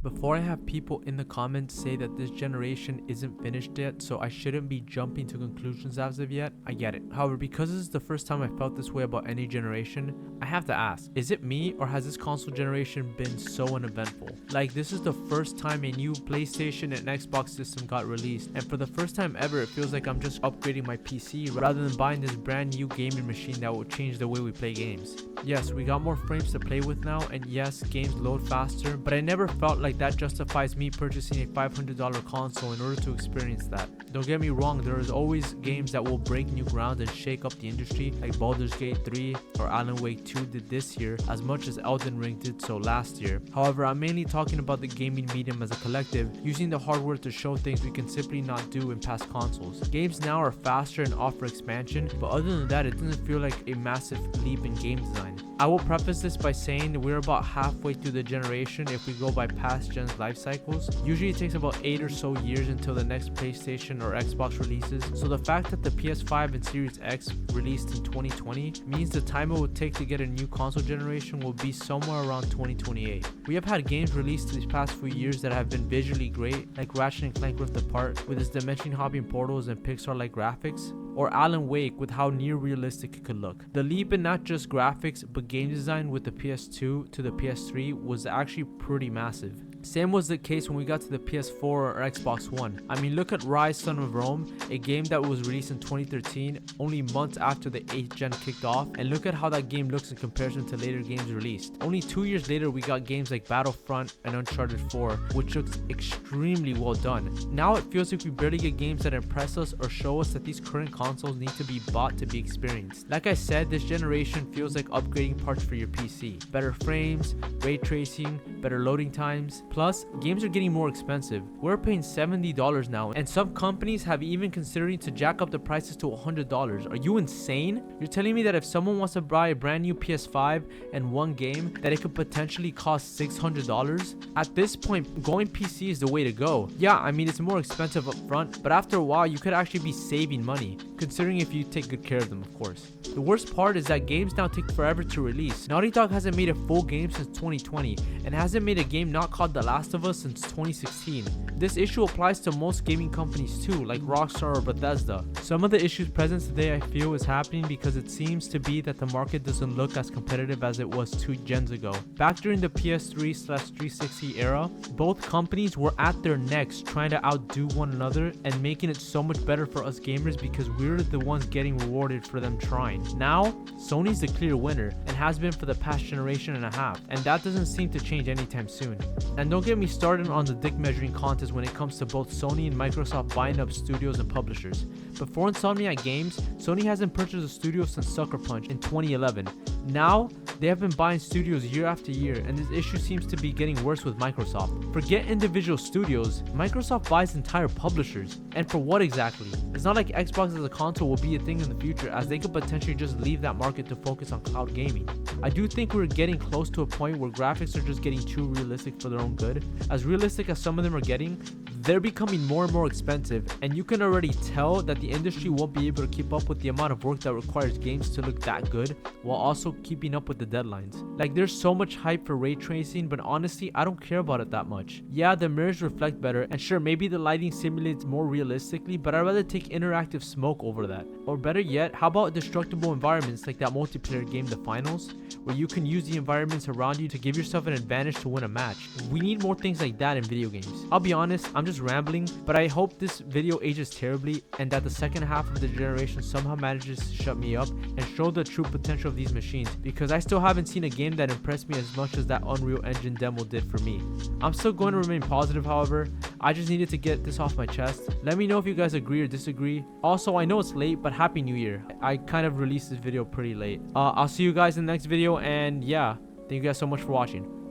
Before I have people in the comments say that this generation isn't finished yet, so I shouldn't be jumping to conclusions as of yet, I get it. However, because this is the first time I felt this way about any generation, I have to ask, is it me or has this console generation been so uneventful? Like, this is the first time a new PlayStation and Xbox system got released, and for the first time ever, it feels like I'm just upgrading my PC rather than buying this brand new gaming machine that will change the way we play games. Yes, we got more frames to play with now, and yes, games load faster, but I never felt like that justifies me purchasing a $500 console in order to experience that. Don't get me wrong, there is always games that will break new ground and shake up the industry, like Baldur's Gate 3 or Alan Wake 2 did this year, as much as Elden Ring did so last year. However, I'm mainly talking about the gaming medium as a collective, using the hardware to show things we can simply not do in past consoles. Games now are faster and offer expansion, but other than that, it doesn't feel like a massive leap in game design. I will preface this by saying that we're about halfway through the generation if we go by past gen's life cycles. Usually it takes about 8 or so years until the next PlayStation or Xbox releases, so the fact that the PS5 and Series X released in 2020 means the time it would take to get a new console generation will be somewhere around 2028. We have had games released these past few years that have been visually great, like Ratchet & Clank Rift Apart with its dimension-hopping portals and Pixar-like graphics, or Alan Wake with how near realistic it could look. The leap in not just graphics but game design with the PS2 to the PS3 was actually pretty massive. Same was the case when we got to the PS4 or Xbox One. I mean, look at Rise Son of Rome, a game that was released in 2013, only months after the 8th gen kicked off, and look at how that game looks in comparison to later games released. Only 2 years later, we got games like Battlefront and Uncharted 4, which looks extremely well done. Now it feels like we barely get games that impress us or show us that these current consoles need to be bought to be experienced. Like I said, this generation feels like upgrading parts for your PC. Better frames, ray tracing, better loading times. Plus, games are getting more expensive. We're paying $70 now, and some companies have even considering to jack up the prices to $100. Are you insane? You're telling me that if someone wants to buy a brand new PS5 and one game, that it could potentially cost $600? At this point, going PC is the way to go. Yeah, I mean, it's more expensive up front, but after a while, you could actually be saving money, considering if you take good care of them, of course. The worst part is that games now take forever to release. Naughty Dog hasn't made a full game since 2020, and hasn't made a game not called The Last of Us since 2016. This issue applies to most gaming companies too, like Rockstar or Bethesda. Some of the issues present today I feel is happening because it seems to be that the market doesn't look as competitive as it was 2 gens ago. Back during the PS3/360 era, both companies were at their necks trying to outdo one another and making it so much better for us gamers because we're the ones getting rewarded for them trying. Now, Sony's the clear winner and has been for the past generation and a half, and that doesn't seem to change anytime soon. And don't get me started on the dick measuring contest when it comes to both Sony and Microsoft buying up studios and publishers. Before Insomniac Games, Sony hasn't purchased a studio since Sucker Punch in 2011. Now, they have been buying studios year after year, and this issue seems to be getting worse with Microsoft. Forget individual studios, Microsoft buys entire publishers. And for what exactly? It's not like Xbox as a console will be a thing in the future, as they could potentially just leave that market to focus on cloud gaming. I do think we're getting close to a point where graphics are just getting too realistic for their own good. As realistic as some of them are getting, they're becoming more and more expensive, and you can already tell that the industry won't be able to keep up with the amount of work that requires games to look that good, while also keeping up with the deadlines. Like, there's so much hype for ray tracing, but honestly, I don't care about it that much. Yeah, the mirrors reflect better, and sure, maybe the lighting simulates more realistically, but I'd rather take interactive smoke over that. Or better yet, how about destructible environments like that multiplayer game, The Finals, where you can use the environments around you to give yourself an advantage to win a match. We need more things like that in video games. I'll be honest, I'm just rambling, but I hope this video ages terribly and that the second half of the generation somehow manages to shut me up and show the true potential of these machines, because I still haven't seen a game that impressed me as much as that Unreal Engine demo did for me. I'm still going to remain positive, however. I just needed to get this off my chest. Let me know if you guys agree or disagree. Also, I know it's late, but Happy New Year. I kind of released this video pretty late. I'll see you guys in the next video, and yeah, thank you guys so much for watching.